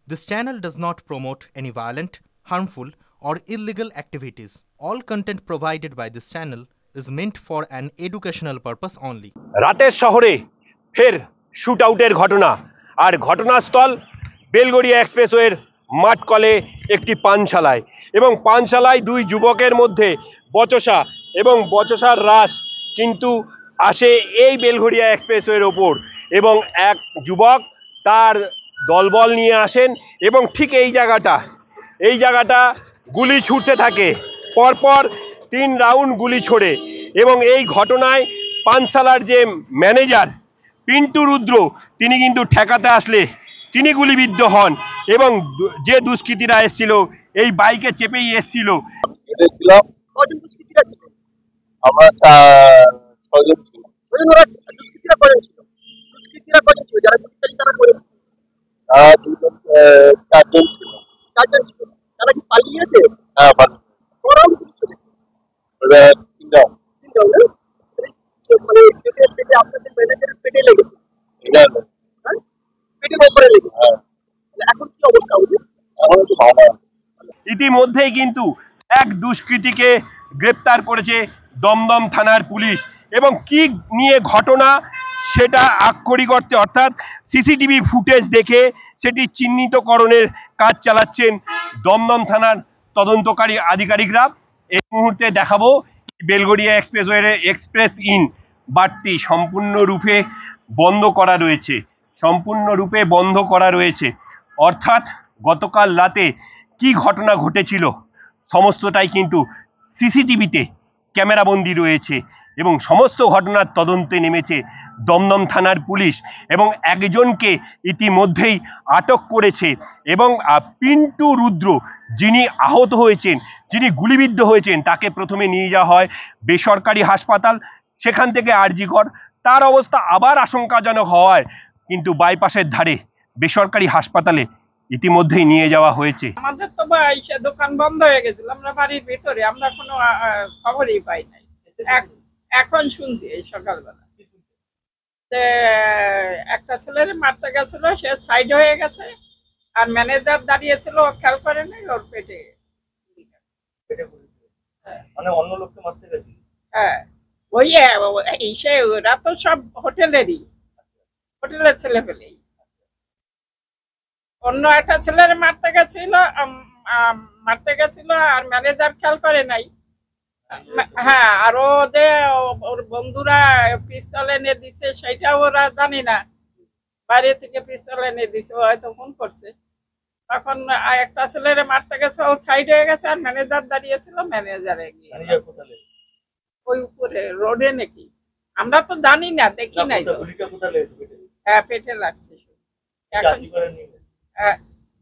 This channel does not promote any violent, harmful, or illegal activities. All content provided by this channel is meant for an educational purpose only. রাতের শহরে ফের shoot আউটের ঘটনা আর ঘটনাস্থল বেলগড়িয়া এক্সপ্রেসওয়ের মাঠকলে একটি পানশালায় এবং পানশালায় দুই যুবকের মধ্যে বচসা এবং বচসার রাশ কিন্তু আসে এই বেলগড়িয়া এক্সপ্রেসওয়ের ওপর এবং এক যুবক তার দলবল নিয়ে আসেন এবং ঠিক এই জায়গাটা গুলি ছুটতে থাকে পরপর 3 রাউন্ড গুলি ছোড়ে এবং এই ঘটনায় পানশালার যে ম্যানেজার পিন্টু রুদ্র তিনি কিন্তু ঠেকাতে আসলে তিনি গুলিবিদ্ধ হন এবং যে দুষ্কৃতীরা এসেছিল এই বাইকে চেপেই এসেছিল। আমরা 6 জন ছিল। দুষ্কৃতীরা কজন ছিল? যারা গুলি তারা করে 4 জন ছিল। 4 জন ছিল। তারা কি পালিয়েছে? হ্যাঁ, পালিয়েছে। ওরাও গুলি চলেছে। ওরা 3 রাউন্ড। 3 রাউন্ড মানে পেটে আপনাদের ম্যানেজারের পেটে লেগেছে। হ্যাঁ, পেটের উপরে লেগেছে। হ্যাঁ। এখন কি অবস্থা ওদের? এখন একটু ভালো আছে। ইতিমধ্যেই কিন্তু এক দুষ্কৃতীকে গ্রেপ্তার করেছে দমদম থানার পুলিশ এবং কি নিয়ে ঘটনা সেটা আক্ষরিক অর্থে অর্থাৎ সিসিটিভি ফুটেজ দেখে সেটি চিহ্নিতকরণের কাজ চালাচ্ছেন দমদম থানার তদন্তকারী আধিকারিকরা। এই মুহূর্তে দেখাবো বেলগড়িয়া এক্সপ্রেসওয়ের এক্সপ্রেস ইন বাটটি সম্পূর্ণরূপে বন্ধ করা রয়েছে অর্থাৎ গতকাল রাতে কি ঘটনা ঘটেছিল সমস্তটাই কিন্তু সিসিটিভিতে ক্যামেরাবন্দি রয়েছে এবং সমস্ত ঘটনার তদন্তে নেমেছে দমদম থানার পুলিশ এবং একজনকে ইতিমধ্যেই আটক করেছে এবং পিন্টু রুদ্র যিনি আহত হয়েছেন, যিনি গুলিবিদ্ধ হয়েছেন, তাকে প্রথমে নিয়ে যাওয়া হয় বেসরকারি হাসপাতাল, সেখান থেকে আরজিকর। তার অবস্থা আবার আশঙ্কাজনক হওয়ায় কিন্তু বাইপাসের ধারে বেসরকারি হাসপাতালে ইতিমধ্যেই নিয়ে যাওয়া হয়েছে। আমাদের তো দোকান বন্ধ হয়ে গেছিল, আমরা বাড়ির ভিতরে, আমরা কোনো খবরই পাই নাই। এখন শুনছি এই সকালবেলা একটা ছেলের মারতে গেছিল, সে সাইড হয়ে গেছে আর ম্যানেজার দাঁড়িয়েছিল, ও খেয়াল করে নাই, ওর পেটে মানে অন্য লোককে মারতে গেছে। হ্যাঁ, ওই সে ওরা তো সব হোটেলের ছেলে পেলেই। অন্য একটা ছেলের মারতে গেছিল আর ম্যানেজার খেয়াল করে নাই। হ্যাঁ, আর ওর বন্ধুরা পিস্তল এনে দিছে, সেটা ওরা জানি না, বাইরে থেকে পিস্তল এনে দিছে, ও হয়তো ফোন করছে। তখন একটা ছেলের মারতে গেছে, ও সাইড হয়ে গেছে আর ম্যানেজার দাঁড়িয়েছিল, ম্যানেজারে গিয়ে ওই উপরে রোডে নাকি, আমরা তো জানি না, দেখি নাই। হ্যাঁ, পেটে লাগছে। এখন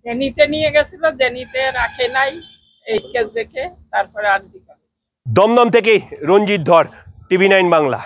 জেনিতে নিয়ে গেছিল, জেনিতে রাখে নাই, এই কেস দেখে তারপরে আর দমদম থেকে রঞ্জিত ধর, টিভি9 বাংলা।